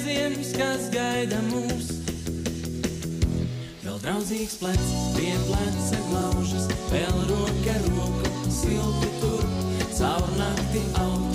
brīvziems, kas gaida mūs. Vēl draudzīgs plecs, pie pleca glaužas, vēl roka roku silti tur, caur nakti aug.